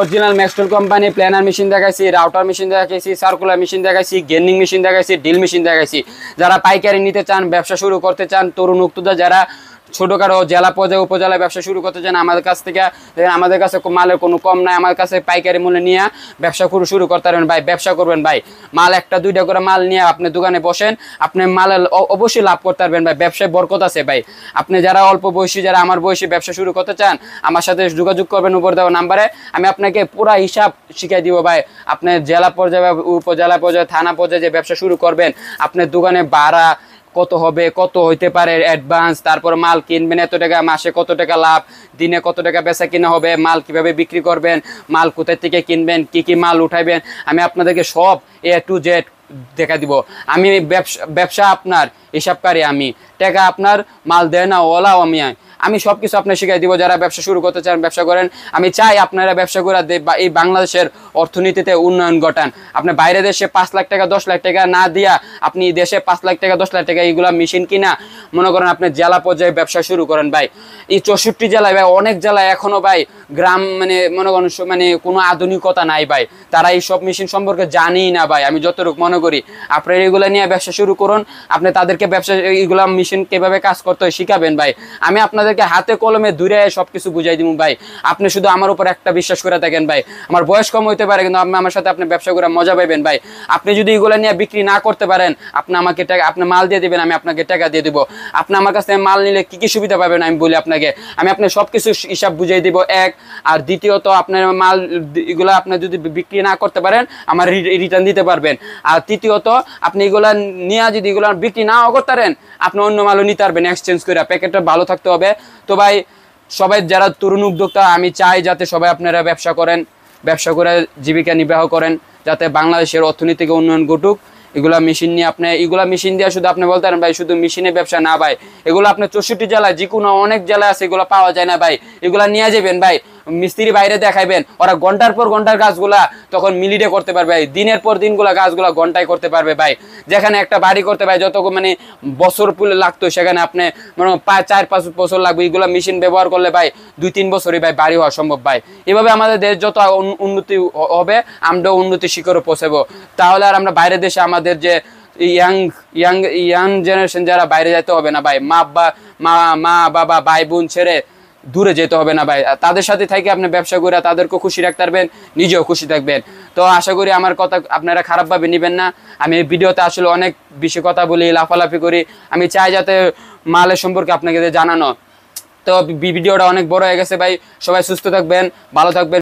Original ম্যাক্সটুল company planner machine দেখাইছি, router machine দেখাইছি, circular machine দেখাইছি, গেনিং মেশিন দেখাইছি, ড্রিল মেশিন দেখাইছি। যারা পাইকারি নিতে চান, ব্যবসা শুরু করতে চান, তরুণ উদ্যোক্তা যারা ছোটখাটো জেলা পর্যায়ে উপজেলায় ব্যবসা শুরু করতে চান, আমাদের কাছ থেকে আমাদের কাছে মালের কোনো কম নাই, আমার কাছে পাইকারি মূল্যে নিয়ে ব্যবসা শুরু করতে পারবেন ভাই। ব্যবসা করবেন ভাই, মাল একটা দুইটা করে মাল নিয়ে আপনি দোকানে বসেন, আপনি মাল অবশ্যই লাভ করতে পারবেন ভাই। ব্যবসায় বরকত আছে ভাই। আপনি যারা অল্প বয়সী, যারা আমার বয়সী ব্যবসা শুরু করতে চান, আমার সাথে যোগাযোগ করবেন উপর দেওয়া নাম্বারে। আমি আপনাকে পুরো হিসাব শিখিয়ে দিব ভাই। আপনি জেলা পর্যায়ে, উপজেলা পর্যায়ে, থানা পর্যায়ে যে ব্যবসা শুরু করবেন, আপনার দোকানে ভাড়া কত হবে, কত হইতে পারে অ্যাডভান্স, তারপর মাল কিনবেন এত টাকা, মাসে কত টাকা লাভ, দিনে কত টাকা বেচা কিনা হবে, মাল কিভাবে বিক্রি করবেন, মাল কোথায় থেকে কিনবেন, কি কি মাল উঠাইবেন, আমি আপনাদেরকে সব A to Z দেখা দিব। আমি ব্যবসা আপনার হিসাবকারী, আমি টাকা আপনার, মাল দেয় না ওলাও আমি সব কিছু আপনার শিখাই দিব। যারা ব্যবসা শুরু করতে চান, ব্যবসা করেন। আমি চাই আপনারা ব্যবসা করে এই বাংলাদেশের অর্থনীতিতে উন্নয়ন ঘটান। আপনি বাইরে দেশে 5 লাখ টাকা 10 লাখ টাকা না দিয়া আপনি দেশে 5 লাখ টাকা 10 লাখ টাকা এইগুলা মেশিন কিনা মনে করেন আপনি জেলা পর্যায়ে ব্যবসা শুরু করেন ভাই। এই 64 জেলায় ভাই, অনেক জেলায় এখনো ভাই গ্রাম মানে মনে করেন মানে কোনো আধুনিকতা নাই ভাই। তারা এই সব মেশিন সম্পর্কে জানেই না ভাই। আমি যতটুকু মনে করি আপনারা এগুলা নিয়ে ব্যবসা শুরু করুন। আপনি তাদেরকে ব্যবসা এইগুলা মেশিন কিভাবে কাজ করতে হয় শিখাবেন ভাই। আমি আপনাদেরকে হাতে কলমে দূরে সবকিছু বুঝাই দিব ভাই। আপনি শুধু আমার উপর একটা বিশ্বাস করে থাকেন ভাই। আমার বয়স কম হইতে পারে, কিন্তু আপনি আমার সাথে আপনি ব্যবসা করে মজা পাইবেন ভাই। আপনি যদি এগুলা নিয়ে বিক্রি না করতে পারেন, আপনি আমাকে টাকা, আপনি মাল দিয়ে দিবেন, আমি আপনাকে টাকা দিয়ে দিব। আপনি আমার কাছ থেকে মাল নিলে কি কি সুবিধা পাবেন আমি বলি আপনাকে। আমি আপনার সবকিছু হিসাব বুঝিয়ে দিব, এক। আর দ্বিতীয়ত আপনার মাল এগুলা আপনি যদি বিক্রি না করতে পারেন, আমার রিটার্ন দিতে পারবেন। আর তৃতীয়ত আপনি এগুলা নিয়ে যদি এগুলা বিক্রি নাও করতে পারেন, আপনি অন্য মালও নিতে পারবেন এক্সচেঞ্জ করে। প্যাকেটটা ভালো থাকতে হবে। তো ভাই সবাই যারা তরুণ উদ্যোক্তা, আমি চাই যাতে সবাই আপনারা ব্যবসা করেন, ব্যবসা করে জীবিকা নির্বাহ করেন, যাতে বাংলাদেশের অর্থনীতিকে উন্নয়ন ঘটুক। এগুলা মেশিন নিয়ে আপনি, এগুলা মেশিন দিয়ে শুধু আপনি বলতে পারেন ভাই শুধু মেশিনের ব্যবসা না ভাই। এগুলো আপনার 64 জেলায় যে কোনো অনেক জেলায় আছে, এগুলো পাওয়া যায় না ভাই। এগুলা নিয়ে যাবেন ভাই, মিস্ত্রি বাইরে দেখাইবেন, ওরা ঘন্টার পর ঘন্টার কাজগুলা তখন মিলিটে করতে পারবে। দিনের পর দিনগুলা কাজগুলা ঘন্টায় করতে পারবে ভাই। যেখানে একটা বাড়ি করতে ভাই যত মানে বছর পুলে লাগতো, সেখানে আপনি মানে 4-5 বছর লাগবে। এগুলো মেশিন ব্যবহার করলে ভাই 2-3 বছরই ভাই বাড়ি হওয়া সম্ভব ভাই। এভাবে আমাদের দেশ যত উন্নতি হবে, আমরাও উন্নতি শিখরে পৌঁছাবো। তাহলে আর আমরা বাইরের দেশে আমাদের যে ইয়াং জেনারেশন যারা বাইরে যেতে হবে না ভাই। মা বাবা ভাই বোন ছেড়ে দূরে যেতে হবে না ভাই। তাদের সাথে থেকে আপনি ব্যবসা করে তাদেরকেও খুশি রাখতে পারবেন, নিজেও খুশি থাকবেন। তো আশা করি আমার কথা আপনারা খারাপভাবে নেবেন না। আমি এই ভিডিওতে আসলে অনেক বেশি কথা বলি, লাফালাফি করি। আমি চাই যাতে মালের সম্পর্কে আপনাকে জানানো। তো ভিডিওটা অনেক বড় হয়ে গেছে ভাই। সবাই সুস্থ থাকবেন, ভালো থাকবেন।